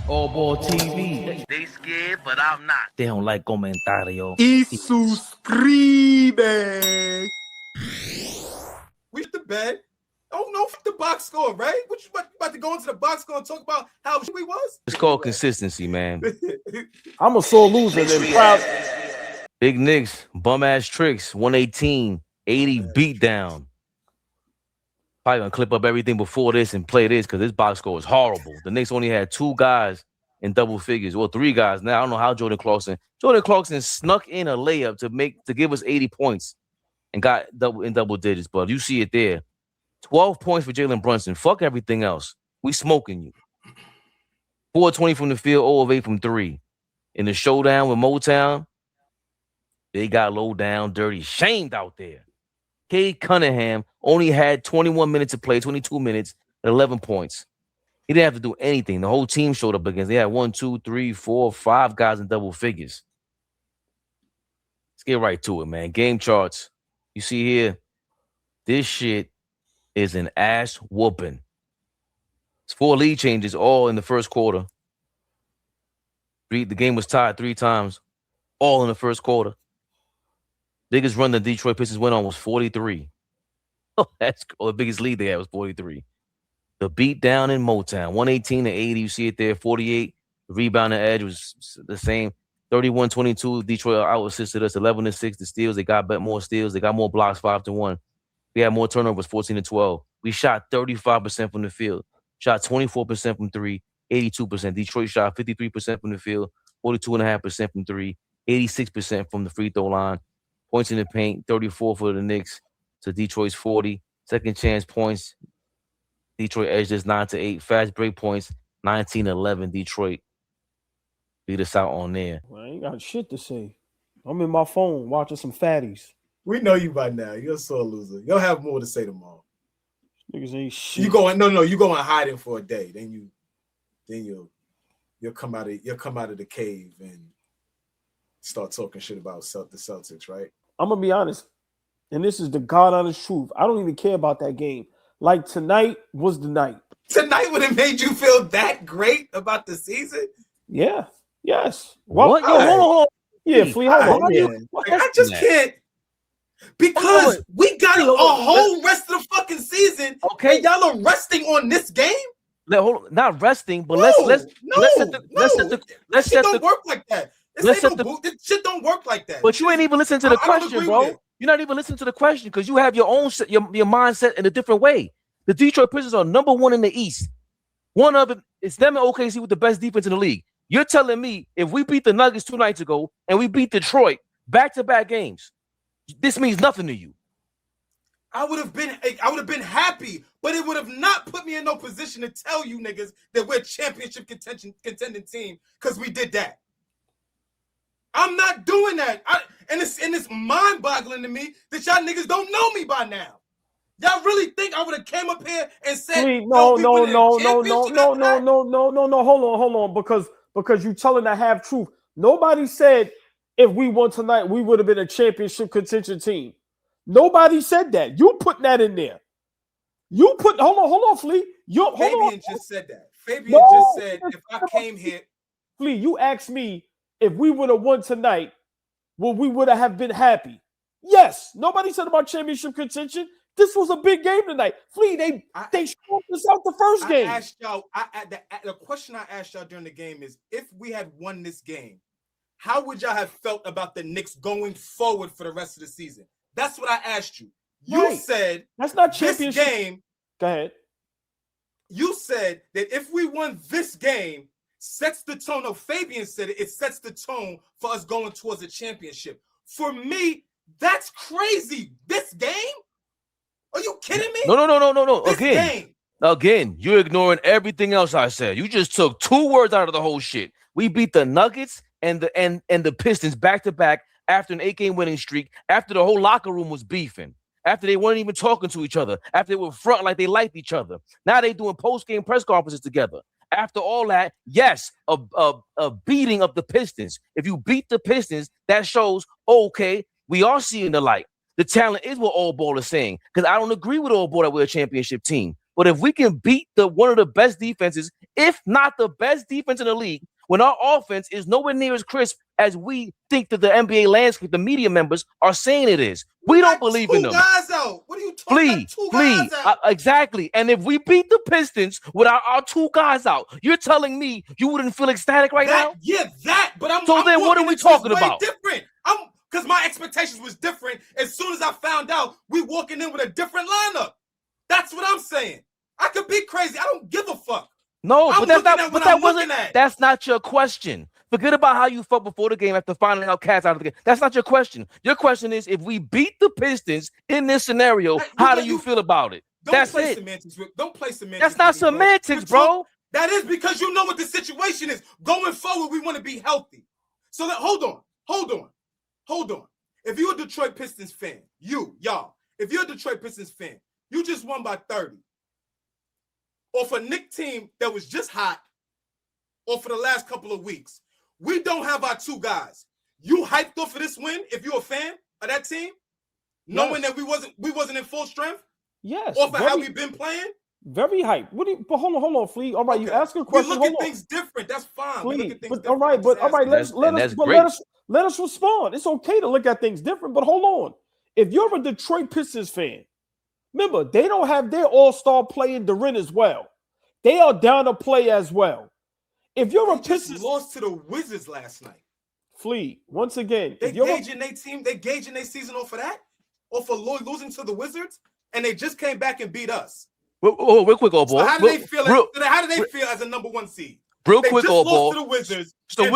AllBall TV. They scared, but I'm not. They don't like comentario. Y suscribe. We hit the bed. Oh no, fuck the box score, right? What you about to go into the box score and talk about how we was? It's called consistency, man. I'm a sore loser and proud. Big Knicks, bum ass tricks, 118, 80 beat down. Probably gonna clip up everything before this and play this because this box score is horrible. The Knicks only had 2 guys in double figures, well, 3 guys now. I don't know how Jordan Clarkson snuck in a layup to give us 80 points and got double digits. But you see it there. 12 points for Jalen Brunson. Fuck everything else. We smoking you. 4-20 from the field, 0 of 8 from 3. In the showdown with Motown, they got low down, dirty, shamed out there. Cade Cunningham only had 21 minutes to play, 22 minutes, 11 points. He didn't have to do anything. The whole team showed up against. They had 1, 2, 3, 4, 5 guys in double figures. Let's get right to it, man. Game charts. You see here, this shit is an ass whooping. It's 4 lead changes all in the first quarter. The game was tied 3 times, all in the first quarter. Biggest run the Detroit Pistons went on was 43. Oh, that's cool. The biggest lead they had was 43. The beat down in Motown, 118 to 80. You see it there, 48. The rebound and edge was the same. 31-22. Detroit out-assisted us 11-6. The steals, they got more steals. They got more blocks, 5-1. We had more turnovers, 14-12. We shot 35% from the field. Shot 24% from 3, 82%. Detroit shot 53% from the field, 42.5% from 3, 86% from the free throw line. Points in the paint, 34 for the Knicks to Detroit's 40. Second chance points, Detroit edged us 9-8. Fast break points, 19-11. Detroit beat us out on there. I ain't got shit to say. I'm in my phone watching some fatties. We know you by now. You're a sore loser. You'll have more to say tomorrow. Niggas ain't shit. You going you go in hiding for a day. Then you'll come out of the cave and start talking shit about the Celtics, right? I'm gonna be honest, and this is the God honest truth. I don't even care about that game. Like tonight was the night. Tonight would have made you feel that great about the season? Yeah. Yes. What? Yo, hold on. Yeah, Flea, hold on. Yeah. I just can't. Because we got a whole rest of the fucking season. Okay, and y'all are resting on this game. Not resting, but let's set the don't work like that. This shit don't work like that. But you ain't even listening to the question, bro. You're not even listening to the question because you have your own your mindset in a different way. The Detroit Pistons are number 1 in the East. One of them, it's them and OKC with the best defense in the league. You're telling me if we beat the Nuggets 2 nights ago and we beat Detroit back-to-back games, this means nothing to you. I would have been happy, but it would have not put me in no position to tell you niggas that we're a championship contending team because we did that. I'm not doing that. And it's mind-boggling to me that y'all niggas don't know me by now. Y'all really think I would have came up here and said, no. Hold on, because you telling the half truth. Nobody said if we won tonight, we would have been a championship contention team. Nobody said that. You put that in there. Hold on, Flea. Fabian just said that. Fabian just said if I came here. Flea, you asked me if we would have won tonight, we would have been happy. Yes. Nobody said about championship contention. This was a big game tonight. Flea, they stroked us out the first game. I asked y'all, the question I asked y'all during the game is, if we had won this game, how would y'all have felt about the Knicks going forward for the rest of the season? That's what I asked you. You said that's not championship. This game. Go ahead. You said that if we won this game, sets the tone. No, Fabian said it sets the tone for us going towards a championship. For me, that's crazy. This game? Are you kidding me? No. Again, you're ignoring everything else I said. You just took 2 words out of the whole shit. We beat the Nuggets and the Pistons back to back after an 8-game winning streak, after the whole locker room was beefing, after they weren't even talking to each other, after they were front like they liked each other. Now they doing post-game press conferences together. After all that, yes, a beating of the Pistons. If you beat the Pistons, that shows, okay, we are seeing the light. The talent is what AllBall is saying, because I don't agree with AllBall that we're a championship team. But if we can beat one of the best defenses, if not the best defense in the league, when our offense is nowhere near as crisp as we think that the NBA landscape, the media members are saying it is, we don't believe in them. Guys out. What are you talking about? Guys out. Exactly. And if we beat the Pistons without our 2 guys out, you're telling me you wouldn't feel ecstatic now? Yeah, that. But so then what are we talking about? Different. Because my expectations was different. As soon as I found out we walking in with a different lineup. That's what I'm saying. I could be crazy. I don't give a fuck. No, but that's not your question. Forget about how you felt before the game after finding out Cat's out of the game. That's not your question. Your question is, if we beat the Pistons in this scenario, how do you feel about it? That's it. Don't play semantics. That's not semantics, bro. That is because you know what the situation is. Going forward, we want to be healthy. So hold on. If you're a Detroit Pistons fan, if you're a Detroit Pistons fan, you just won by 30. Or for Knicks team that was just hot, or for the last couple of weeks, we don't have our 2 guys. You hyped up for this win if you're a fan of that team, knowing that we wasn't in full strength? Yes. Or for how we've been playing? Very hyped. But hold on, Flea. All right, okay. You ask a question. We look at things different. That's fine. We look at things different. All right, let us respond. It's okay to look at things different, but hold on. If you're a Detroit Pistons fan, remember, they don't have their all-star play in Duren as well. They are down to play as well. If you're a Pistons, lost to the Wizards last night. Flea, once again, they gauging their team. They gauging their season off of that, off of Lloyd losing to the Wizards, and they just came back and beat us. Real quick, AllBall. So how do they feel? How do they feel as a number 1 seed? Real quick, AllBall. To the Wizards. So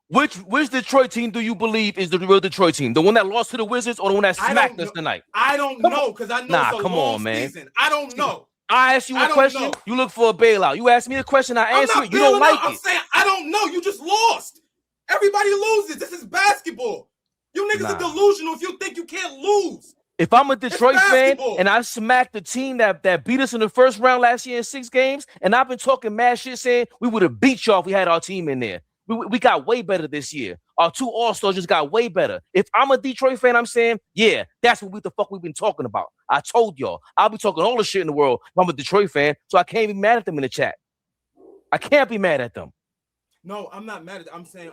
which Detroit team do you believe is the real Detroit team? The one that lost to the Wizards or the one that smacked us tonight? I don't know, because I know it's a long season. I don't know. I asked you a question. You look for a bailout. You asked me a question. I answered it. You don't like it. I'm saying I don't know. You just lost. Everybody loses. This is basketball. You niggas are delusional if you think you can't lose. If I'm a Detroit fan and I smacked the team that beat us in the first round last year in 6 games, and I've been talking mad shit saying we would have beat y'all if we had our team in there. We got way better this year. Our 2 All-Stars just got way better. If I'm a Detroit fan, I'm saying, yeah, that's what the fuck we've been talking about. I told y'all. I'll be talking all the shit in the world if I'm a Detroit fan, so I can't be mad at them in the chat. I can't be mad at them. No, I'm not mad at them. I'm saying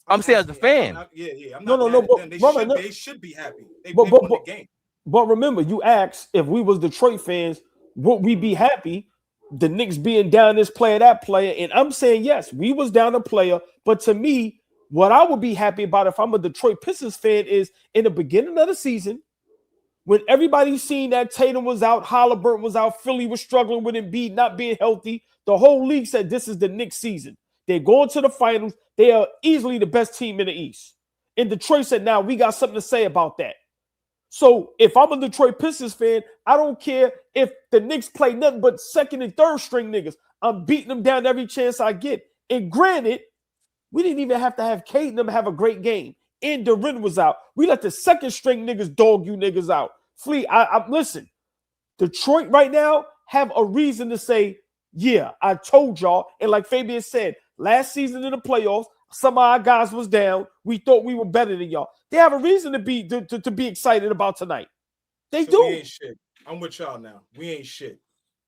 I'm saying as a fan. I'm not mad at them. They should be happy. They won the game. But remember, you asked if we was Detroit fans, would we be happy? The Knicks being down this player, that player. And I'm saying, yes, we was down a player. But to me, what I would be happy about if I'm a Detroit Pistons fan is in the beginning of the season, when everybody's seen that Tatum was out, Halliburton was out, Philly was struggling with Embiid not being healthy, the whole league said this is the Knicks season. They're going to the finals. They are easily the best team in the East. And Detroit said, now we got something to say about that. So if I'm a Detroit Pistons fan, I don't care if the Knicks play nothing but 2nd and 3rd string niggas. I'm beating them down every chance I get. And granted, we didn't even have to have Kate and them have a great game. And Duren was out. We let the 2nd string niggas dog you niggas out. Flea, listen, Detroit right now have a reason to say, yeah, I told y'all. And like Fabian said, last season in the playoffs, some of our guys was down. We thought we were better than y'all. They have a reason to be excited about tonight. They do. We ain't shit. I'm with y'all now. We ain't shit.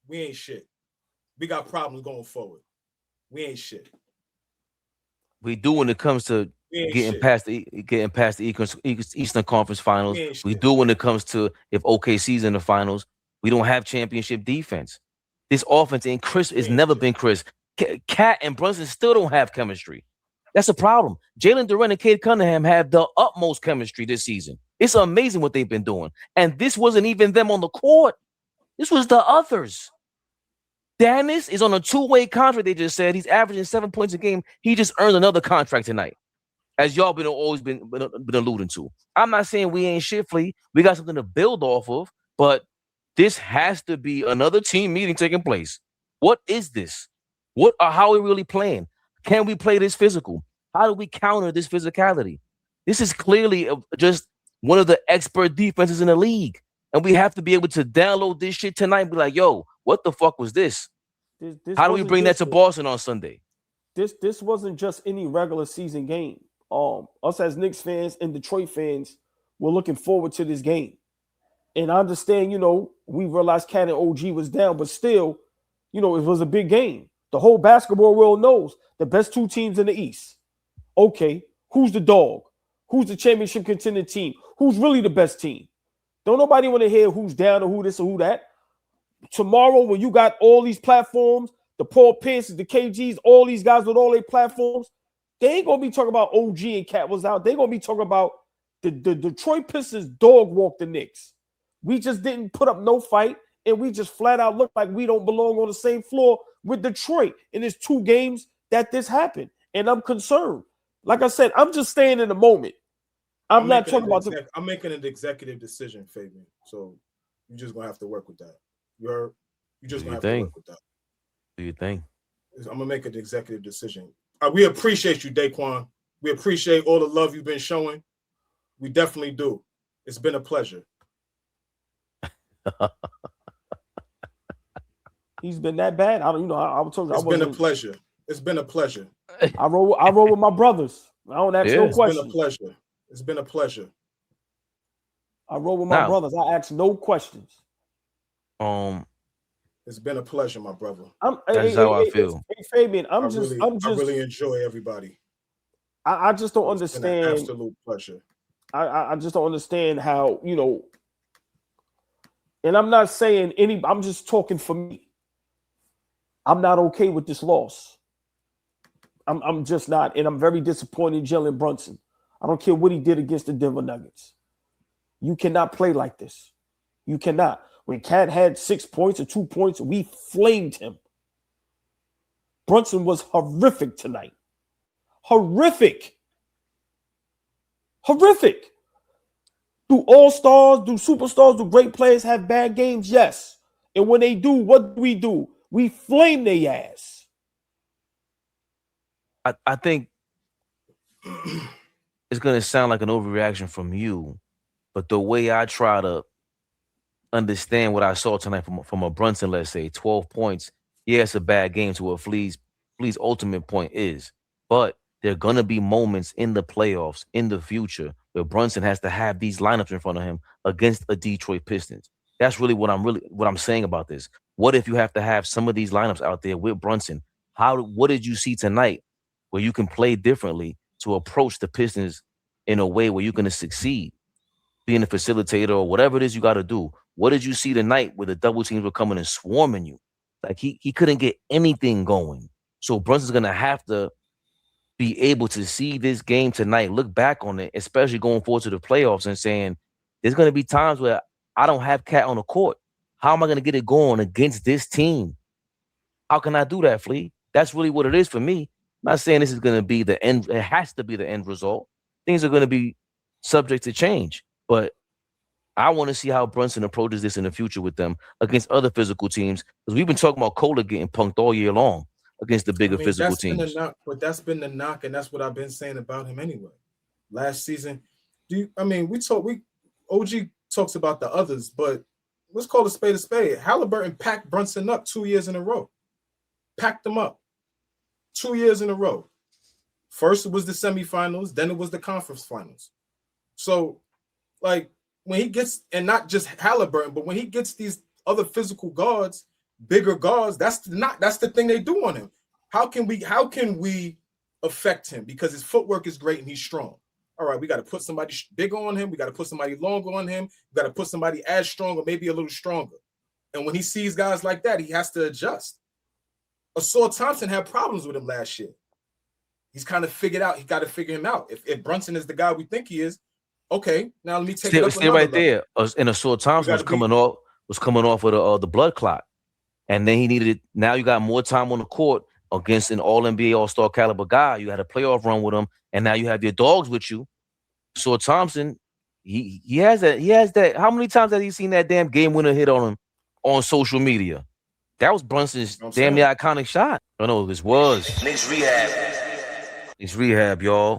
We got problems going forward. We ain't shit. We do when it comes to getting past the Eastern Conference Finals. We do when it comes to if OKC's in the finals. We don't have championship defense. This offense ain't crisp. It's never been crisp. Cat and Brunson still don't have chemistry. That's a problem. Jalen Brunson and Cade Cunningham have the utmost chemistry this season. It's amazing what they've been doing. And this wasn't even them on the court. This was the others. Dennis is on a 2-way contract, they just said. He's averaging 7 points a game. He just earned another contract tonight, as y'all always been alluding to. I'm not saying we ain't shit, Flea. We got something to build off of, but this has to be another team meeting taking place. What is this? How are we really playing? Can we play this physical? How do we counter this physicality? This is clearly just one of the expert defenses in the league. And we have to be able to download this shit tonight and be like, yo, what the fuck was this? How do we bring that to Boston on Sunday? This wasn't just any regular season game. Us as Knicks fans and Detroit fans were looking forward to this game. And I understand, we realized Cat and OG was down, but still, it was a big game. The whole basketball world knows the best two teams in the East. Okay, who's the dog? Who's the championship contending team? Who's really the best team? Don't nobody want to hear who's down or who this or who that. Tomorrow, when you got all these platforms, the Paul Pierces, the KGs, all these guys with all their platforms, they ain't going to be talking about OG and Cat was out. They're going to be talking about the Detroit Pistons dog walked the Knicks. We just didn't put up no fight, and we just flat out look like we don't belong on the same floor with Detroit. And it's 2 games that this happened, and I'm concerned. Like I said, I'm just staying in the moment. I'm not talking about I'm making an executive decision, Fabian. So you're just gonna have to work with that. You're just gonna have to work with that. Do you think? I'm gonna make an executive decision. We appreciate you, Daquan. We appreciate all the love you've been showing. We definitely do. It's been a pleasure. He's been that bad. I told you. It's been a pleasure. It's been a pleasure. I roll with my brothers. I don't ask no questions. It's been a pleasure. It's been a pleasure. I roll with my brothers. I ask no questions. It's been a pleasure, my brother. That's how I feel. Hey, Fabian, I really enjoy everybody. I just don't understand. It's been an absolute pleasure. I just don't understand how, and I'm not saying I'm just talking for me. I'm not okay with this loss. I'm just not, and I'm very disappointed in Jalen Brunson. I don't care what he did against the Denver Nuggets. You cannot play like this. You cannot. When Cat had 6 points or 2 points, we flamed him. Brunson was horrific tonight. Horrific. Do all-stars, do superstars, do great players have bad games? Yes. And when they do, what do? We flame their ass. I think it's going to sound like an overreaction from you, but the way I try to understand what I saw tonight from a Brunson, let's say, 12 points, yeah, it's a bad game to what Flea's ultimate point is, but there are going to be moments in the playoffs in the future where Brunson has to have these lineups in front of him against a Detroit Pistons. That's really what I'm saying about this. What if you have to have some of these lineups out there with Brunson? What did you see tonight where you can play differently to approach the Pistons in a way where you're going to succeed, being a facilitator or whatever it is you got to do? What did you see tonight where the double teams were coming and swarming you? Like he couldn't get anything going. So Brunson's going to have to be able to see this game tonight, look back on it, especially going forward to the playoffs and saying, there's going to be times where I don't have Cat on the court. How am I going to get it going against this team? How can I do that, Flea? That's really what it is for me. I'm not saying this is going to be the end. It has to be the end result. Things are going to be subject to change. But I want to see how Brunson approaches this in the future with them against other physical teams. Because we've been talking about Kohler getting punked all year long against the bigger physical teams. But that's been the knock, and that's what I've been saying about him anyway. Last season, OG talks about the others, but let's call a spade a spade. Halliburton packed Brunson up 2 years in a row. Packed them up 2 years in a row. First it was the semifinals, then it was the conference finals. So, like, when he gets, and not just Halliburton, but when he gets these other physical guards, bigger guards, that's the thing they do on him. How can we affect him? Because his footwork is great and he's strong. All right, we got to put somebody bigger on him. We got to put somebody longer on him. We got to put somebody as strong or maybe a little stronger. And when he sees guys like that, he has to adjust. Assault Thompson had problems with him last year. He's kind of figured out. He got to figure him out. If Brunson is the guy we think he is, okay. Now let me take it. Stay right there. And Assault Thompson was coming off with the blood clot, and then he needed. Now you got more time on the court against an All-NBA, All-Star caliber guy. You had a playoff run with him, and now you have your dogs with you. Assault Thompson, he has that. He has that. How many times have you seen that damn game winner hit on him on social media? That was Brunson's damn near iconic shot. I know this was. Knicks Rehab. Knicks Rehab, y'all.